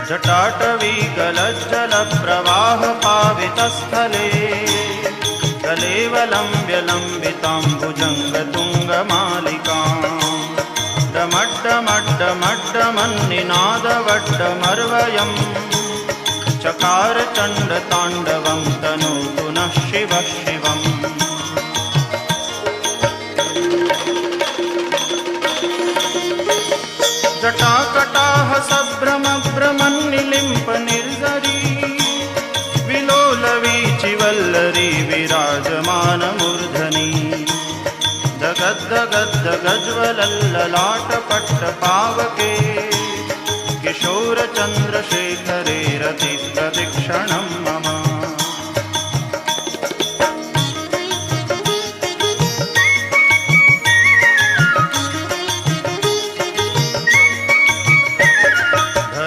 जटाटवीकलज्जलप्रवाहपावितस्थले कलेवलम्ब्यलम्बिताम्बुजङ्गतुङ्गमालिकाम् डमड्डमड्डमड्डमन्निनादवड्डमर्वयम् चकार चण्डताण्डवं तनोतु नः शिवः शिवम्। जटाकटाह सभ्रमभ्रमन्निलिम्प निर्झरी विलोलवीचिवल्लरी विराजमानमूर्धनि दगद्दगद्दगज्ज्वलल्ललाटपट्टपावके किशोरचन्द्रशेखरे रतिप्रदक्षिणम्